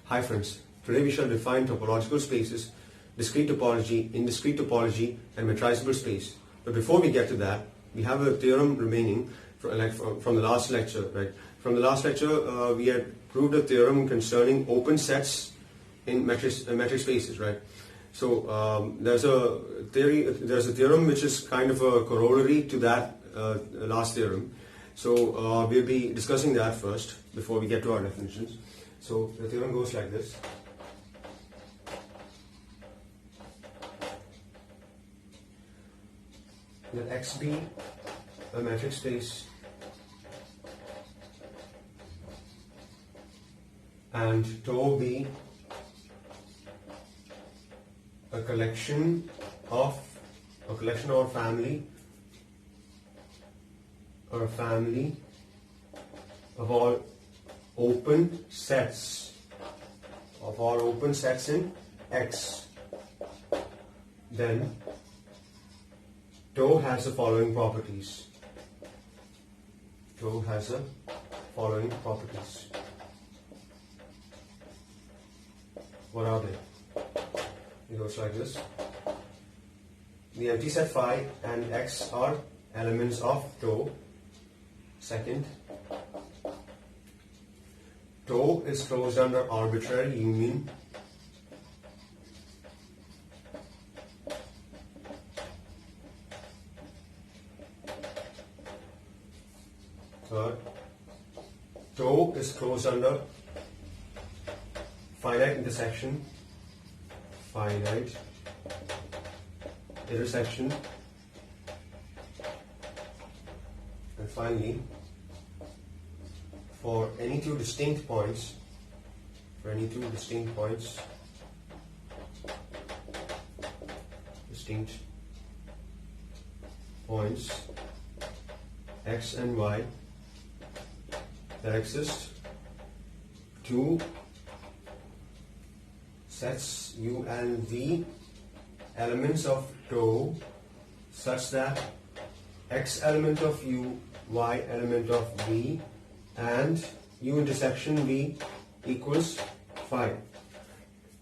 Hi friends, today we shall define topological spaces, discrete topology, indiscrete topology and metrisable space. But before we get to that, we have a theorem remaining from the last lecture, right? From the last lecture, we had proved a theorem concerning open sets in metric spaces, right? So there's a theorem which is kind of a corollary to that last theorem. So we'll be discussing that first before we get to our definitions. So the theorem goes like this. Let X be a metric space and tau be a collection or family of all open sets in X, then tau has the following properties. What are they? It goes like this. The empty set phi and X are elements of tau. Second, tau is closed under arbitrary union. Third, tau is closed under finite intersection. And finally, for any two distinct points, X and Y, there exist two sets U and V elements of tau such that X element of U, Y element of V and U intersection V equals phi.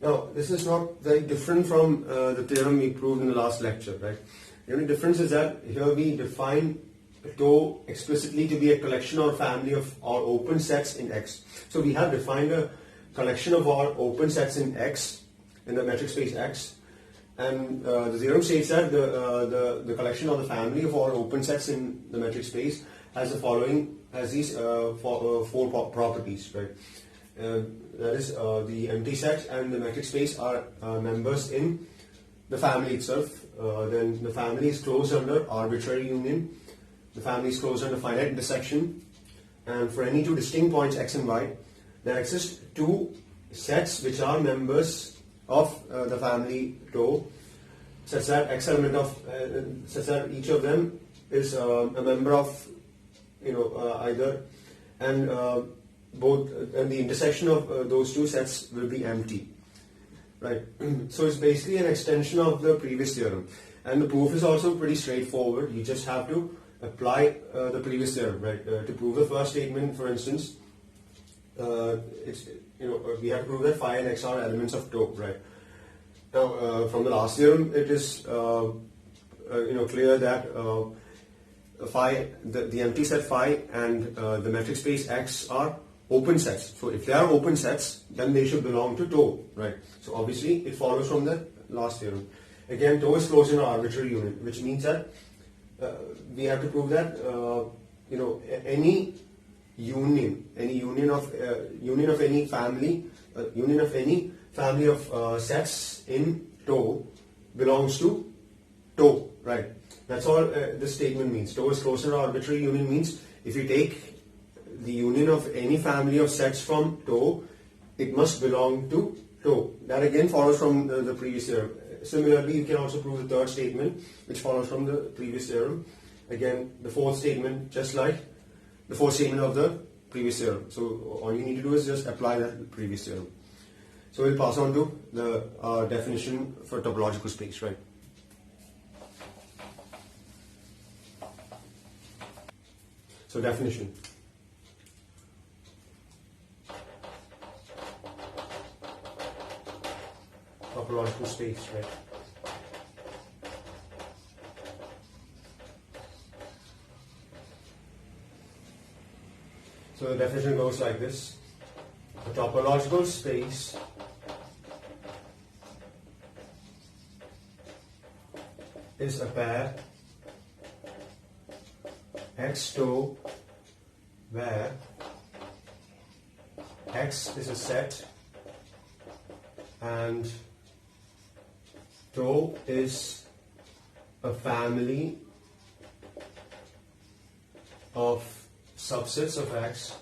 Now this is not very different from the theorem we proved in the last lecture, right? The only difference is that here we define tau explicitly to be a collection or family of all open sets in X. So we have defined a collection of all open sets in X, in the metric space X, and the theorem states that the collection or the family of all open sets in the metric space has these four properties, right? That is, the empty set and the metric space are members in the family itself. Then the family is closed under arbitrary union. The family is closed under finite intersection. And for any two distinct points X and Y, there exist two sets which are members of the family tau, such that such that each of them is a member of either, and the intersection of those two sets will be empty, right? So it's basically an extension of the previous theorem, and the proof is also pretty straightforward. You just have to apply the previous theorem, right? To prove the first statement, for instance, we have to prove that phi and X are elements of tau, right? Now, from the last theorem, it is clear that the empty set phi and the metric space X are open sets. So if they are open sets, then they should belong to tau, right? So obviously, it follows from the last theorem. Again, tau is closed in an arbitrary union, which means that we have to prove that any union of any family of sets in tau belongs to tau, right? That's all this statement means. Tau is closed in an arbitrary union means if you take the union of any family of sets from tau, it must belong to tau. That again follows from the previous theorem. Similarly, you can also prove the third statement, which follows from the previous theorem. Again, the fourth statement, just like the fourth statement of the previous theorem. So all you need to do is just apply that previous theorem. So we'll pass on to the definition for topological space, right? So definition. topological space, right? So the definition goes like this. A topological space is a pair X tau where X is a set and tau is a family of subsets of X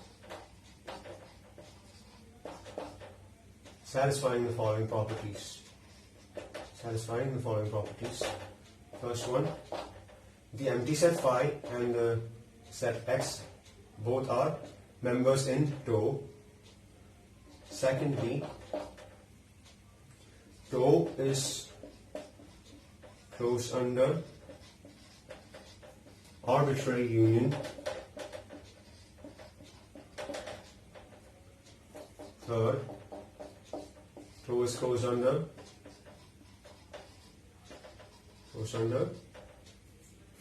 satisfying the following properties. First one, the empty set phi and the set X both are members in tau. Secondly, tau is closed under arbitrary union. Third, tau is closed under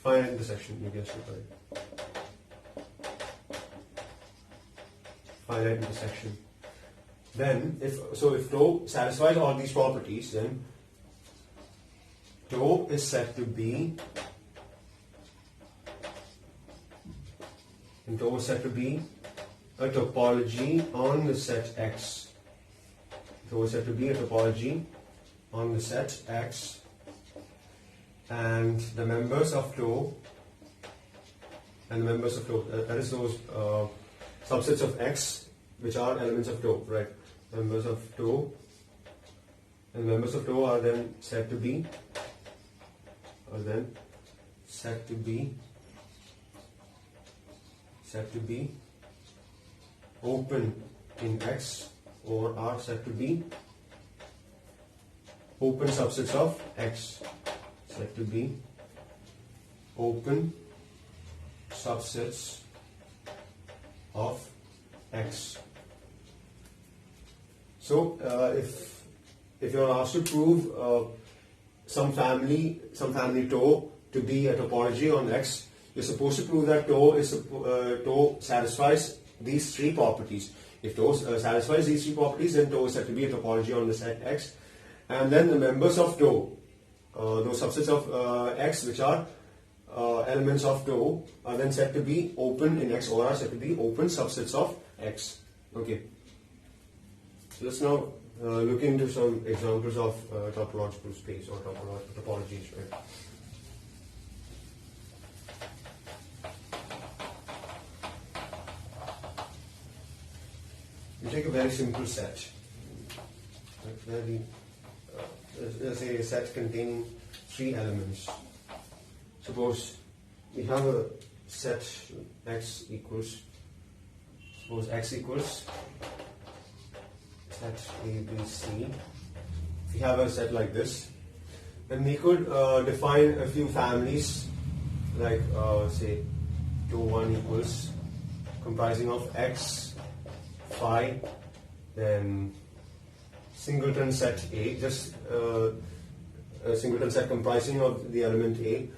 finite intersection. You guessed it right. Finite intersection. Then, if tau satisfies all these properties, then tau is said to be a topology on the set X. Tau is said to be a topology on the set X, and the members of tau, that is those subsets of X which are elements of tau, right? Members of tau are then said to be open in X, or are said to be open subsets of X. Said to be open subsets of X. So if you are asked to prove some family tau to be a topology on X, you're supposed to prove that tau satisfies these three properties. If tau satisfies these three properties, then tau is said to be a topology on the set X, and then the members of tau, those subsets of X which are elements of tau, are then said to be open in X, or are said to be open subsets of X. Okay. So let's now look into some examples of topological space or topologies, right? You take a very simple set, right? Let's say a set containing three elements. Suppose we have a set X equals set A, B, C. If we have a set like this, then we could define a few families, like say tau1 equals comprising of X, phi, then singleton set A, just a singleton set comprising of the element A.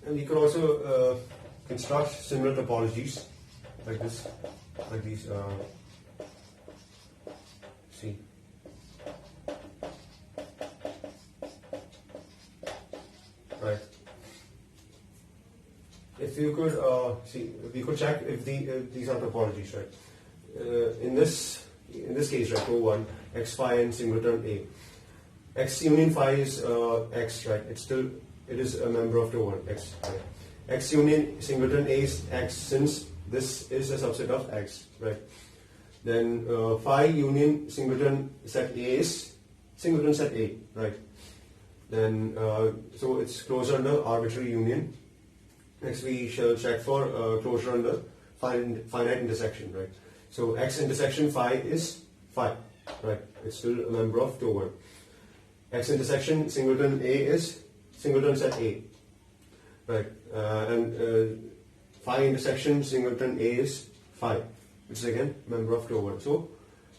And we could also construct similar topologies like this, like these. See, right? If you could we could check if these are topologies, right? In this case, right, tau1, X phi and singleton A. X union phi is X, right? It is a member of tau1, X. Right? X union singleton A is X, since this is a subset of X, right? Then phi union singleton set A is singleton set A, right? Then so it's closure under arbitrary union. Next we shall check for closure under finite intersection, right? So X intersection phi is phi, right? It's still a member of tau1. X intersection singleton A is singleton set A, right? And phi intersection singleton A is phi, which is again member of tau1. So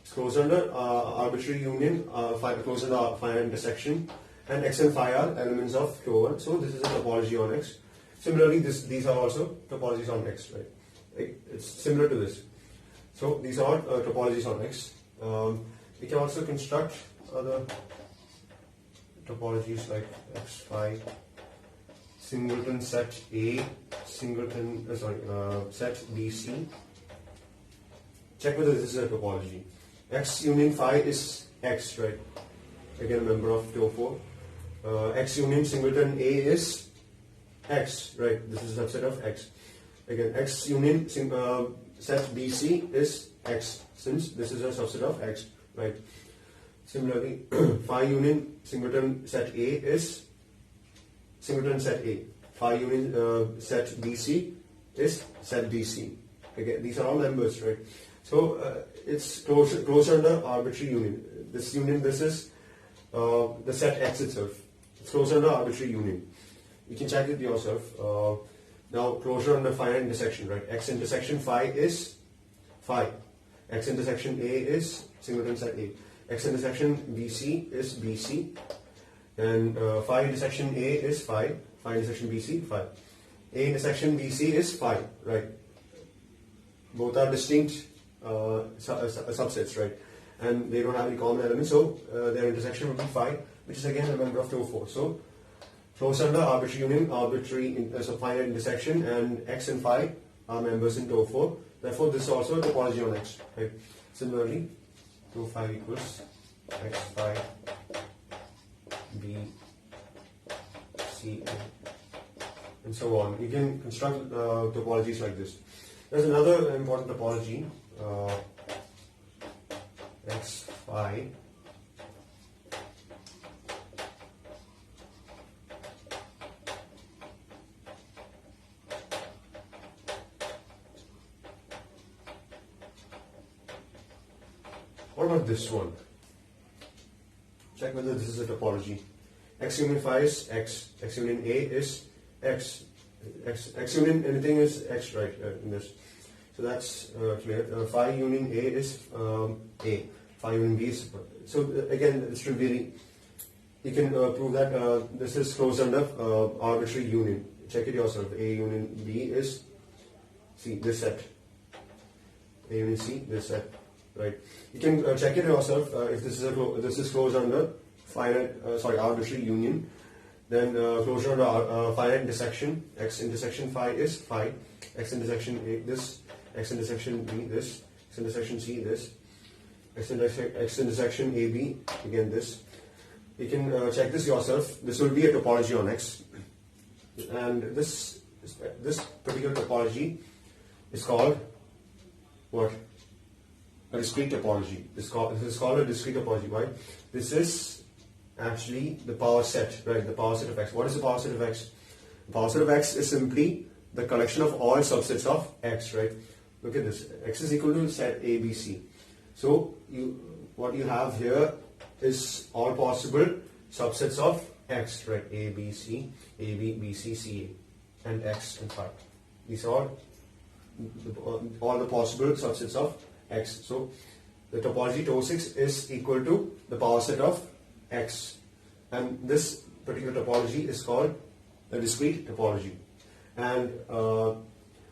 It's closed under arbitrary union, closed under finite intersection, and X and phi are elements of Q1. So this is a topology on X. Similarly, these are also topologies on X, right? It's similar to this. So these are topologies on X. We can also construct other topologies like X, phi, singleton set A, singleton set BC. Check whether this is a topology. X union phi is X, right? Again, a member of T04. X union singleton A is X, right? This is a subset of X. Again, X union set BC is X, since this is a subset of X, right? Similarly, phi union singleton set A is singleton set A. Phi union set BC is set BC. Again, these are all members, right? So it's closed under arbitrary union. This union, this is the set X itself. It's closed under arbitrary union. You can check it yourself. Now closure under finite intersection, right? X intersection phi is phi. X intersection A is singleton set A. X intersection BC is BC. And phi intersection A is phi. Phi intersection BC, phi. A intersection BC is phi, right? Both are distinct subsets, right? And they don't have any common elements, so their intersection would be phi, which is again a member of T04. So closed under arbitrary union, so finite intersection, and X and phi are members in T04. Therefore, this is also a topology on X, right? Similarly, T5 equals X phi B C and so on. You can construct topologies like this. There's another important topology, X phi What about this one? Check whether this is a topology. X union phi is X. X union A is X. X union anything is X, right? In this. So that's clear. Phi union A is A. Phi union B is. So again, it's trivially. You can prove that this is closed under arbitrary union. Check it yourself. A union B is C, this set. A union C, this set. Right. You can check it yourself if this is closed under arbitrary union. Then closure under finite intersection. X intersection phi is phi. X intersection A this. X intersection B this. X intersection C this. X intersection AB again this. You can check this yourself. This will be a topology on X, and this particular topology is called what? A discrete topology. This is called a discrete topology. Why? This is actually the power set, right? The power set of X. What is the power set of X? The power set of X is simply the collection of all subsets of X, right? Look at this. X is equal to set A, B, C. So what you have here is all possible subsets of X, right? A, B, C, A, B, B, C, C, A, and X and phi. These are all the possible subsets of X. So the topology T06 is equal to the power set of X, and this particular topology is called a discrete topology. And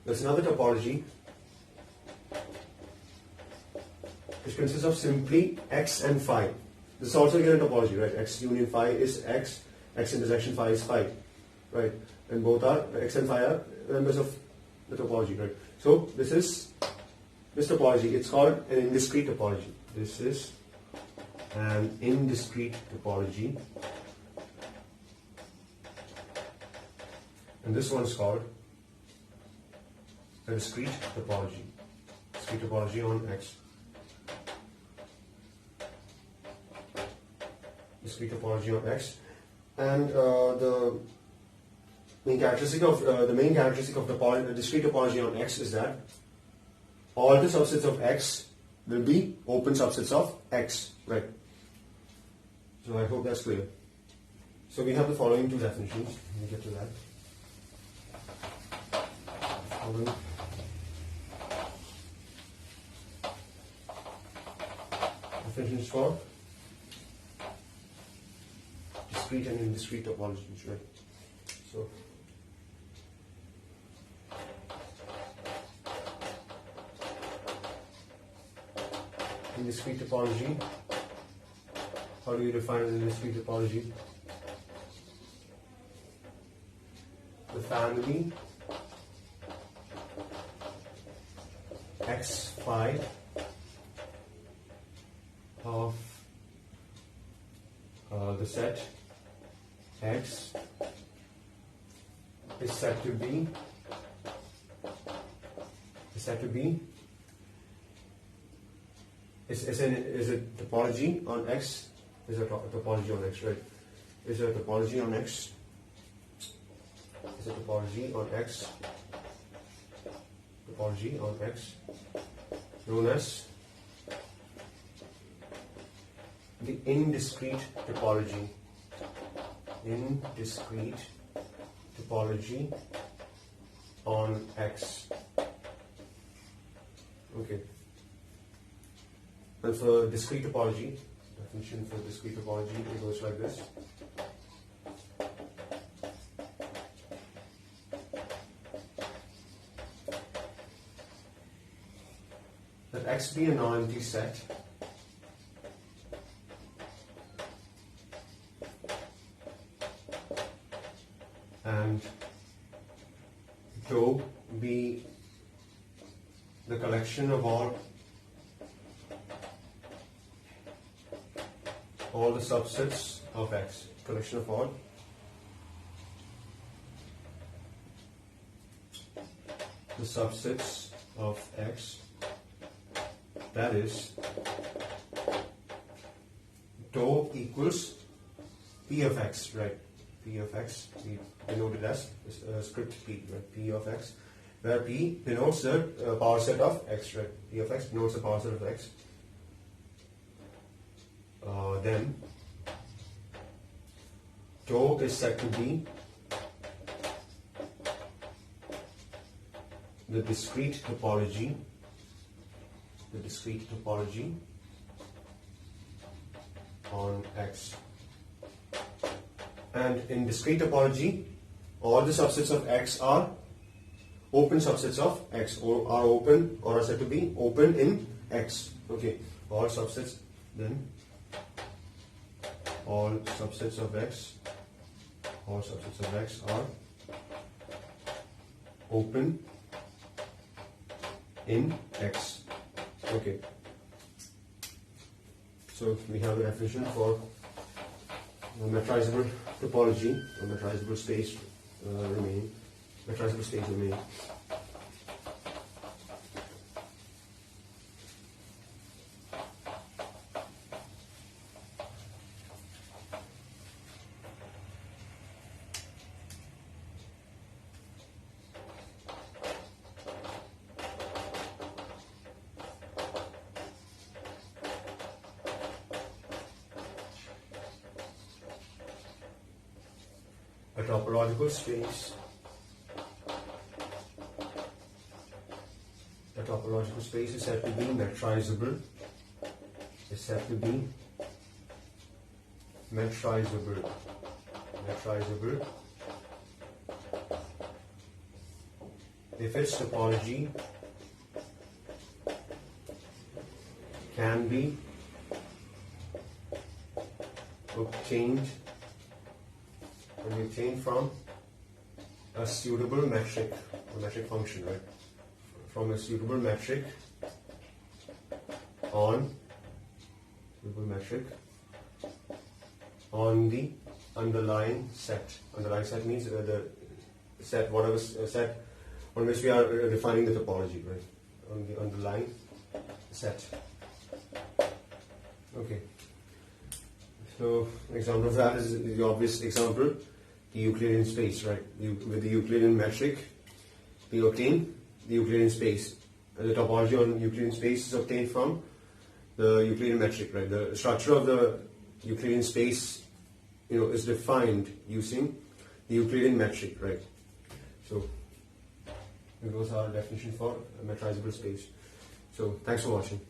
there's another topology which consists of simply X and phi. This is also again a topology, right? X union phi is X, X intersection phi is phi, right? And both are X and phi are members of the topology, right? So this topology, it's called an indiscrete topology. This is an indiscrete topology, and this one's called a discrete topology. Discrete topology on X. Discrete topology on X, and the main characteristic of the discrete topology on X is that all the subsets of X will be open subsets of X, right? So I hope that's clear. So we have the following two definitions. Let me get to that. definitions for discrete and indiscrete topologies, right? So indiscrete topology, how do you define an indiscrete topology? The family X5 of the set X is said to be is a topology on X, is a topology on X, right? Is a topology on X, is a topology on X, known as the indiscrete topology. Indiscrete topology on X. Okay. And for discrete topology, definition for discrete topology, it goes like this. Let X be a non-empty set and tau be the collection of all the subsets of X, collection of all the subsets of X, that is tau equals P of X, right? P of X, we denote it as script P, right? P of X, where P denotes the power set of X, right? P of X denotes the power set of X. Then tau is said to be the discrete topology, on X. And in discrete topology, all the subsets of X are open subsets of X, or are open, or are said to be open in X. Okay, all subsets, then all subsets of X are open in X. Okay. So we have a definition for metrizable topology, or metrizable space remaining. A topological space. A topological space is said to be metrizable. If its topology can be obtained from a suitable metric, function, right? From a suitable metric on the underlying set. Underlying set means the set, whatever set on which we are defining the topology, right? On the underlying set. Okay. So, example of that is the obvious example, the Euclidean space, right? With the Euclidean metric, we obtain the Euclidean space. And the topology on Euclidean space is obtained from the Euclidean metric, right? The structure of the Euclidean space, is defined using the Euclidean metric, right? So, those are definition for a metrizable space. So, thanks for watching.